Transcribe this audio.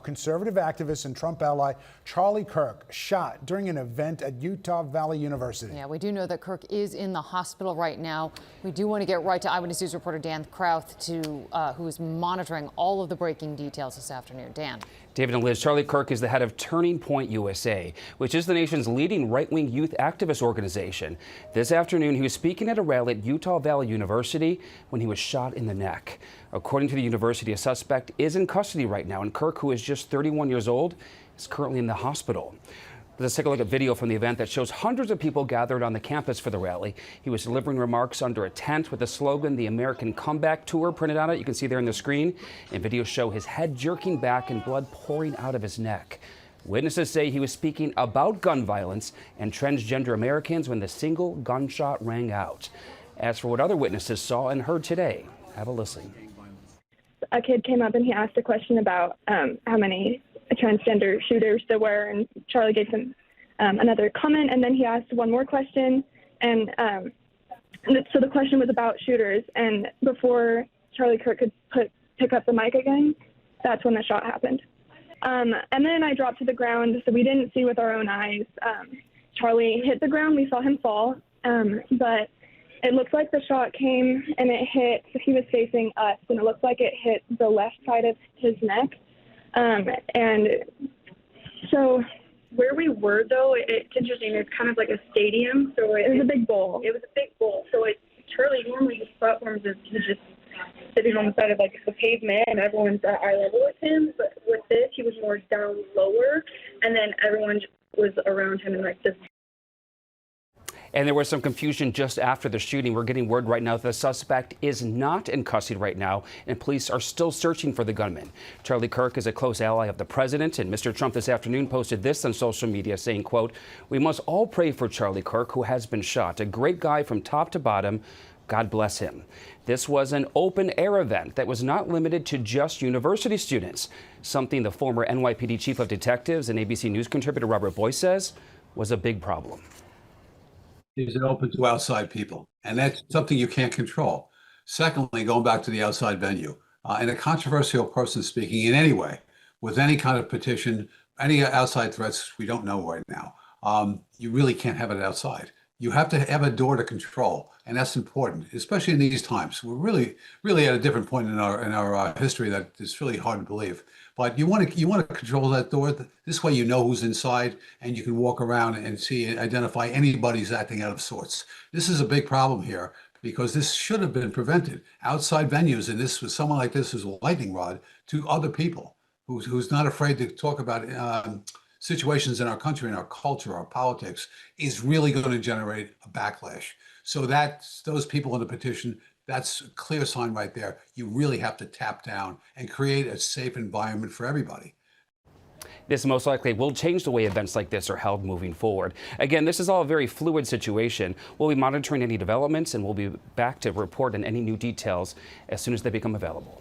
conservative activist and Trump ally Charlie Kirk shot during an event at Utah Valley University. Yeah, we do know that Kirk is in the hospital right now. We do want to get right to Eyewitness News reporter Dan Krauth, who is monitoring all of the breaking details this afternoon. Dan. David and Liz, Charlie Kirk is the head of Turning Point USA, which is the nation's leading right-wing youth activist organization. This afternoon, he was speaking at a rally at Utah Valley University when he was shot in the neck. According to the university, a suspect is in custody right now, and Kirk, who is just 31 years old, is currently in the hospital. Let's take a look at video from the event that shows hundreds of people gathered on the campus for the rally. He was delivering remarks under a tent with the slogan, "The American Comeback Tour," printed on it. You can see there on the screen. And videos show his head jerking back and blood pouring out of his neck. Witnesses say he was speaking about gun violence and transgender Americans when the single gunshot rang out. As for what other witnesses saw and heard today, have a listen. A kid came up and he asked a question about how many transgender shooters there were, and Charlie gave him another comment, and then he asked one more question, and so the question was about shooters, and before Charlie Kirk could pick up the mic again, that's when the shot happened. And then I dropped to the ground, so we didn't see with our own eyes. Charlie hit the ground, we saw him fall, but it looked like the shot came and it hit, he was facing us, and it looked like it hit the left side of his neck. And so where we were, though, it's interesting. It's kind of like a stadium, so it was a big bowl. It was a big bowl. So Charlie, normally his platforms is just sitting on the side of like the pavement, and everyone's at eye level with him. But with this, he was more down lower, and then everyone was around him in like this. And there was some confusion just after the shooting. We're getting word right now that the suspect is not in custody right now, and police are still searching for the gunman. Charlie Kirk is a close ally of the president, and Mr. Trump this afternoon posted this on social media saying, quote, "We must all pray for Charlie Kirk, who has been shot. A great guy from top to bottom. God bless him." This was an open-air event that was not limited to just university students, something the former NYPD chief of detectives and ABC News contributor Robert Boyce says was a big problem. Is it open to outside people? And that's something you can't control. Secondly, going back to the outside venue, and a controversial person speaking in any way, with any kind of petition, any outside threats, we don't know right now. You really can't have it outside. You have to have a door to control, and that's important, especially in these times. We're really at a different point in our history that is really hard to believe. But you want to control that door. This way, you know who's inside, and you can walk around and see and identify anybody who's acting out of sorts. This is a big problem here because this should have been prevented. Outside venues, and this was someone like this is a lightning rod to other people who's not afraid to talk about situations in our country, in our culture, our politics, is really going to generate a backlash. So those people in the petition, that's a clear sign right there. You really have to tap down and create a safe environment for everybody. This most likely will change the way events like this are held moving forward. Again, this is all a very fluid situation. We'll be monitoring any developments, and we'll be back to report on any new details as soon as they become available.